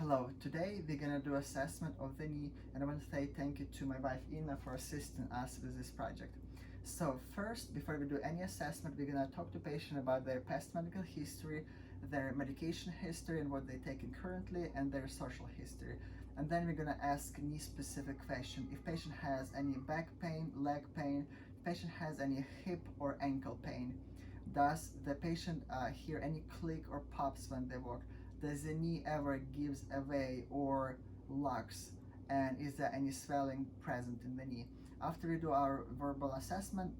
Hello, today we're gonna do assessment of the knee, and I want to say thank you to my wife Ina for assisting us with this project. So first, before we do any assessment, we're gonna talk to patient about their past medical history, their medication history and what they're taking currently, and their social history. And then we're gonna ask knee specific question. If patient has any back pain, leg pain, if patient has any hip or ankle pain. Does the patient hear any click or pops when they walk? Does the knee ever gives away or locks? And is there any swelling present in the knee? After we do our verbal assessment,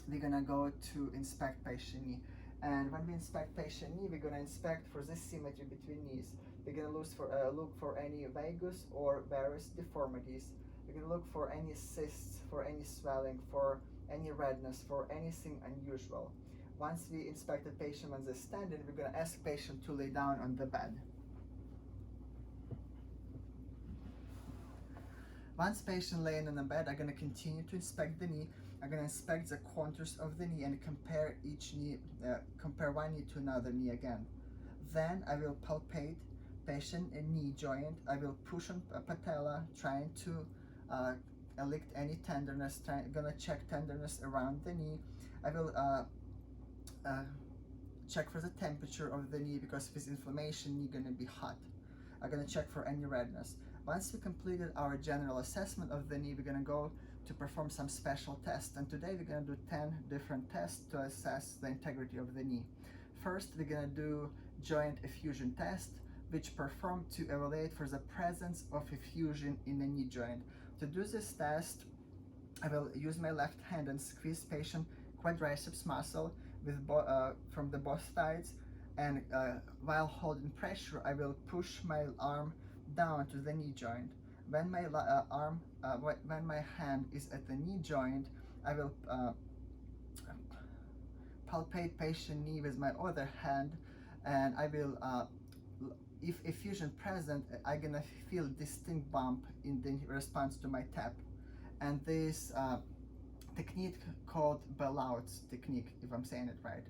we're gonna go to inspect patient knee. And when we inspect patient knee, we're gonna inspect for this symmetry between knees. We're gonna look for any valgus or varus deformities. We're gonna look for any cysts, for any swelling, for any redness, for anything unusual. Once we inspect the patient when they're standing, we're going to ask patient to lay down on the bed. Once patient laying on the bed, I'm going to continue to inspect the knee. I'm going to inspect the contours of the knee and compare each knee, compare one knee to another knee again. Then I will palpate patient knee joint. I will push on a patella, trying to elicit any tenderness. Gonna check tenderness around the knee. I will check for the temperature of the knee, because if it's inflammation, knee gonna be hot. I'm gonna check for any redness. Once we completed our general assessment of the knee, we're gonna go to perform some special tests. And today we're gonna do 10 different tests to assess the integrity of the knee. First, we're gonna do joint effusion test, which performed to evaluate for the presence of effusion in the knee joint. To do this test, I will use my left hand and squeeze patient quadriceps muscle with from the both sides, and while holding pressure, I will push my arm down to the knee joint. When my when my hand is at the knee joint, I will palpate patient knee with my other hand, and I will if effusion present, I'm gonna feel distinct bump in the response to my tap, and this technique called Bellow's technique, if I'm saying it right.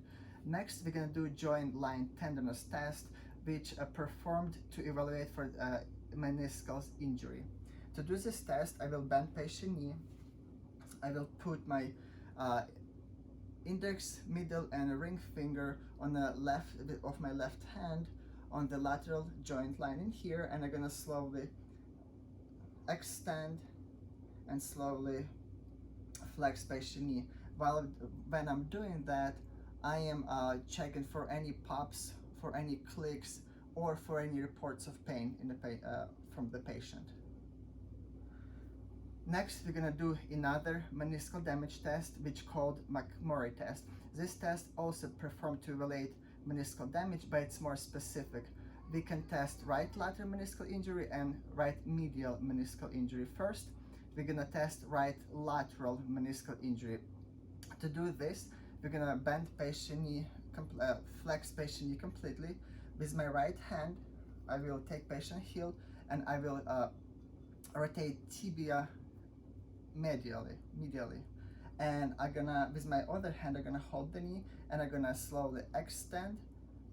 Next, we're gonna do joint line tenderness test, which performed to evaluate for meniscal injury. To do this test, I will bend patient knee. I will put my index, middle, and ring finger on the left of my left hand on the lateral joint line in here, and I'm gonna slowly extend and slowly flex patient knee. When I'm doing that, I am checking for any pops, for any clicks, or for any reports of pain in the from the patient. Next, we're gonna do another meniscal damage test, which called McMurray test. This test also performed to evaluate meniscal damage, but it's more specific. We can test right lateral meniscal injury and right medial meniscal injury. First, we're gonna test right lateral meniscal injury. To do this, we're gonna bend patient knee, flex patient knee completely. With my right hand, I will take patient heel and I will rotate tibia medially. And I'm gonna, with my other hand, I'm gonna hold the knee and I'm gonna slowly extend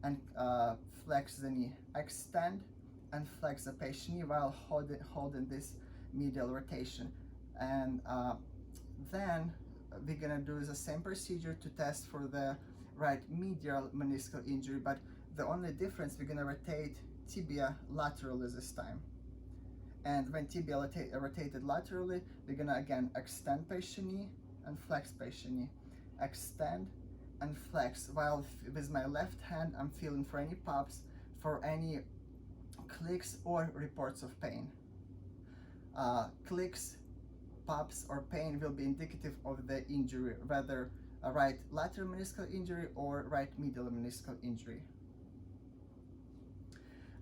and flex the knee. Extend and flex the patient knee while holding this medial rotation. And then we're gonna do the same procedure to test for the right medial meniscal injury, but the only difference, we're gonna rotate tibia laterally this time. And when tibia rotated laterally, we're gonna again extend patient knee and flex patient knee. Extend and flex, while with my left hand I'm feeling for any pops, for any clicks or reports of pain. Clicks, pops, or pain will be indicative of the injury, whether a right lateral meniscal injury or right medial meniscal injury.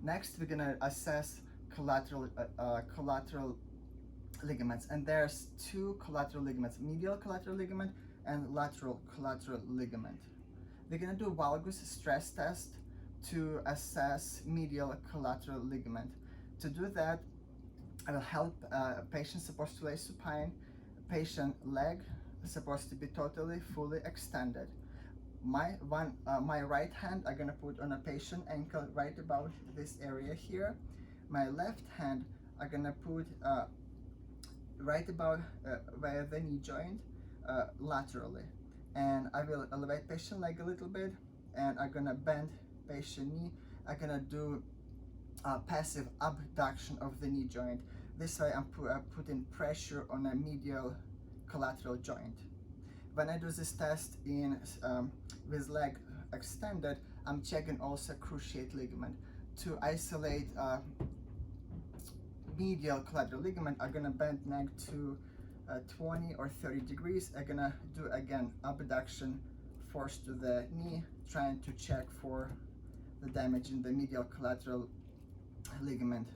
Next, we're gonna assess collateral ligaments, and there's two collateral ligaments: medial collateral ligament and lateral collateral ligament. We're gonna do valgus stress test to assess medial collateral ligament. To do that, I will help patient supposed to lay supine, patient leg supposed to be totally fully extended. My right hand I'm gonna put on a patient ankle right about this area here. My left hand I'm gonna put right about where the knee joint, laterally, and I will elevate patient leg a little bit, and I'm gonna bend patient knee. I'm gonna do passive abduction of the knee joint. This way I'm putting pressure on a medial collateral joint. When I do this test in with leg extended, I'm checking also cruciate ligament. To isolate medial collateral ligament, I'm gonna bend neck to 20 or 30 degrees. I'm gonna do again abduction force to the knee, trying to check for the damage in the medial collateral ligament.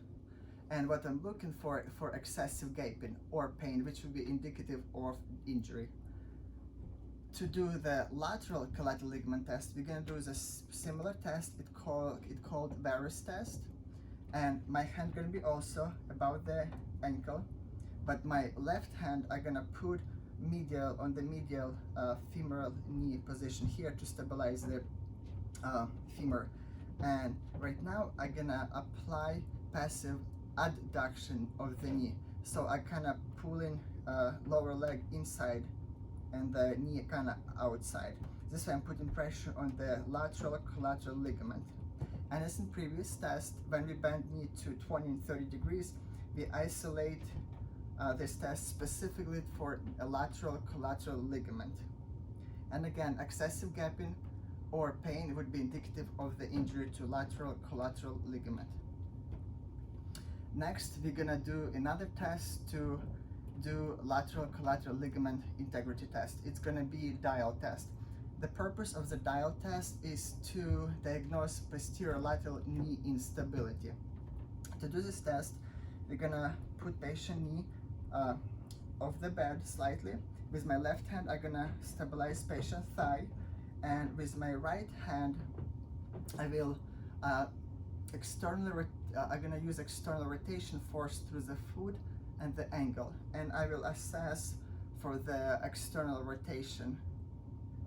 And what I'm looking for excessive gaping or pain, which would be indicative of injury. To do the lateral collateral ligament test, we're gonna do this similar test. It's called Varus test, and my hand gonna be also about the ankle, but my left hand I'm gonna put medial on the medial femoral knee position here to stabilize the femur. And right now I'm gonna apply passive adduction of the knee. So I kind of pulling lower leg inside and the knee kind of outside. This way I'm putting pressure on the lateral collateral ligament. And as in previous test, when we bend knee to 20 and 30 degrees, we isolate this test specifically for a lateral collateral ligament. And again, excessive gapping or pain would be indicative of the injury to lateral collateral ligament. Next, we're gonna do another test to do lateral collateral ligament integrity test. It's gonna be dial test. The purpose of the dial test is to diagnose posterior lateral knee instability. To do this test, we're gonna put patient knee off the bed slightly. With my left hand, I'm gonna stabilize patient thigh, and with my right hand, I will I'm gonna use external rotation force through the foot and the ankle, and I will assess for the external rotation.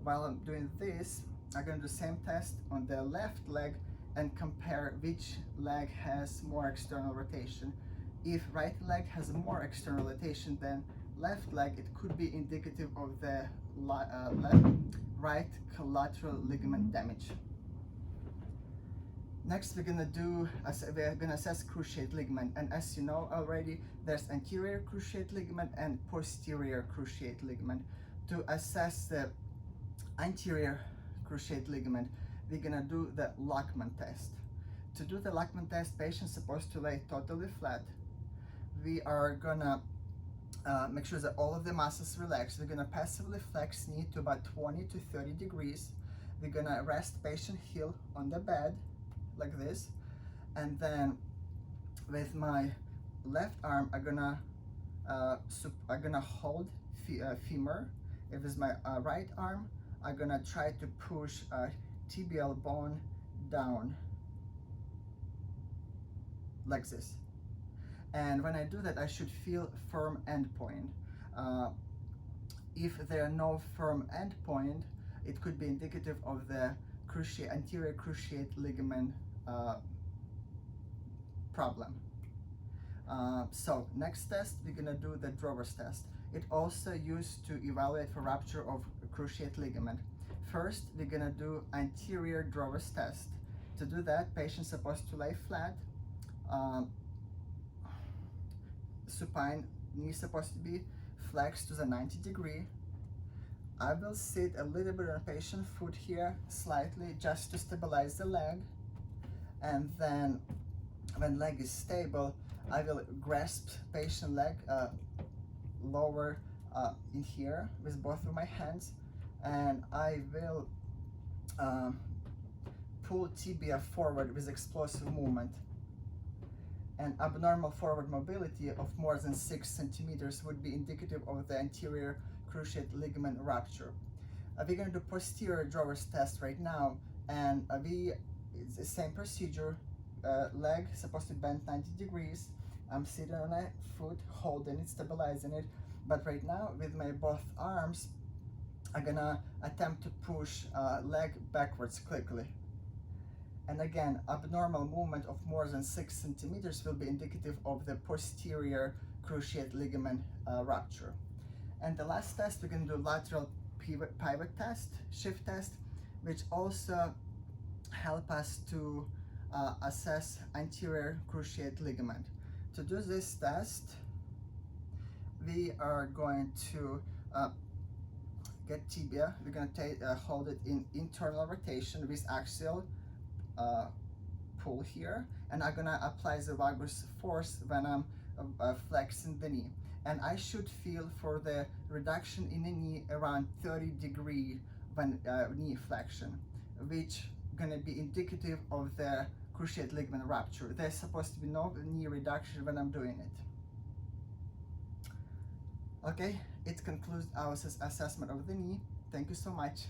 While I'm doing this, I'm gonna do the same test on the left leg and compare which leg has more external rotation. If right leg has more external rotation than left leg, it could be indicative of the right collateral ligament damage. Next, we're gonna assess cruciate ligament, and as you know already, there's anterior cruciate ligament and posterior cruciate ligament. To assess the anterior cruciate ligament, we're gonna do the Lockman test. To do the Lockman test, patient's supposed to lay totally flat. We are gonna make sure that all of the muscles relax. We're gonna passively flex knee to about 20 to 30 degrees. We're gonna rest patient heel on the bed like this, and then with my left arm I'm gonna hold femur. If it's my right arm, I'm gonna try to push tibial bone down like this. And when I do that, I should feel firm endpoint. If there are no firm endpoint, it could be indicative of the anterior cruciate ligament problem. So next test, we're gonna do the Drover's test. It also used to evaluate for rupture of cruciate ligament. First, we're gonna do anterior Drover's test. To do that, patient's supposed to lay flat, supine, knee supposed to be flexed to the 90 degree. I will sit a little bit on patient foot here, slightly, just to stabilize the leg. And then when leg is stable, I will grasp patient leg lower in here with both of my hands, and I will pull tibia forward with explosive movement. And abnormal forward mobility of more than 6 centimeters would be indicative of the anterior cruciate ligament rupture. We're going to do posterior Drover's test right now, and it's the same procedure. Leg supposed to bend 90 degrees. I'm sitting on a foot, holding it, stabilizing it, but right now with my both arms, I'm gonna attempt to push leg backwards quickly. And again, abnormal movement of more than 6 centimeters will be indicative of the posterior cruciate ligament rupture. And the last test, we're going to do lateral pivot test, shift test, which also help us to assess anterior cruciate ligament. To do this test, we are going to get tibia. We're going to hold it in internal rotation with axial pull here, and I'm going to apply the valgus force when I'm flexing the knee. And I should feel for the reduction in the knee around 30° when knee flexion, which going to be indicative of the cruciate ligament rupture. There's supposed to be no knee reduction when I'm doing it. Okay, it concludes our assessment of the knee. Thank you so much.